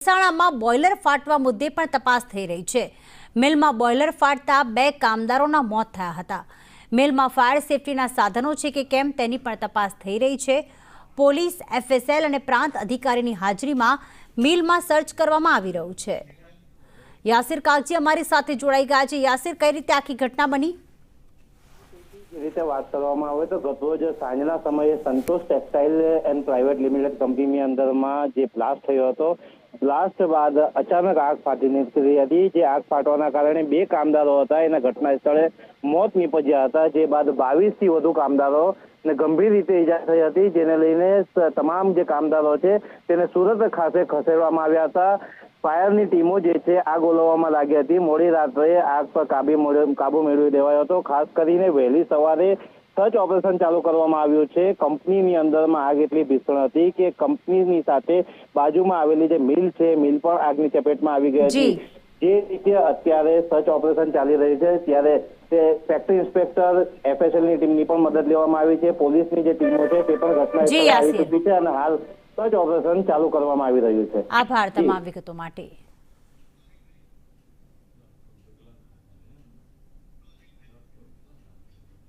મહેસાણામાં બોઇલર ફાટવા મુદ્દે પણ તપાસ થઈ રહી છે। મિલમાં બોઇલર ફાટતા 2 કામદારોના મોત થયા હતા। મિલમાં ફાયર સેફટીના સાધનો છે કે કેમ તેની પણ તપાસ થઈ રહી છે। પોલીસ, FSL અને પ્રાંત અધિકારીની હાજરીમાં મિલમાં સર્ચ કરવામાં આવી રહ્યું છે। યાસિર કાગજી અમારી સાથે જોડાઈ ગયા છે। યાસિર, કઈ રીતે આખી ઘટના બની? રીતે વાત કરવામાં આવે તો ગતરોજ સાંજના સમયે સંતોષ ટેક્સટાઇલ એન્ડ પ્રાઇવેટ લિમિટેડ કંપનીની અંદરમાં જે બ્લાસ્ટ થયો હતો, બ્લાસ્ટ બાદ અચાનક આગ ફાટી નીકળી હતી। જે આગ ફાટવાના કારણે 2 કામદારો હતા એના ઘટના સ્થળે મોત નીપજ્યા હતા। જે બાદ 22 થી વધુ કામદારોને ગંભીર રીતે ઈજા થઈ હતી, જેને લઈને તમામ જે કામદારો છે તેને સુરત ખાતે ખસેડવામાં આવ્યા હતા। ફાયરની ટીમો જે છે આગ ઓલવવામાં લાગી હતી। મોડી રાત્રે આગ પર કાબુ મેળવી દેવાયો હતો। ખાસ કરીને વહેલી સવારે સર્ચ ઓપરેશન ચાલુ કરવામાં આવ્યું છે। કંપનીની અંદરમાં આગ એટલી ભીષણ હતી કે કંપનીની સાથે બાજુમાં આવેલી જે મિલ છે, મિલ પણ આગની ચપેટમાં આવી ગઈ હતી। જે રીતે અત્યારે સર્ચ ઓપરેશન ચાલી રહ્યું છે, ત્યારે ફેક્ટરી ઇન્સ્પેક્ટર, FSL ની ટીમની પણ મદદ લેવામાં આવી છે। પોલીસની જે ટીમો છે તે પણ ઘટના સ્થળે આવી ચૂકી છે અને હાલ સર્ચ ઓપરેશન ચાલુ કરવામાં આવી રહ્યું છે। આભાર તમામ વિગતો માટે।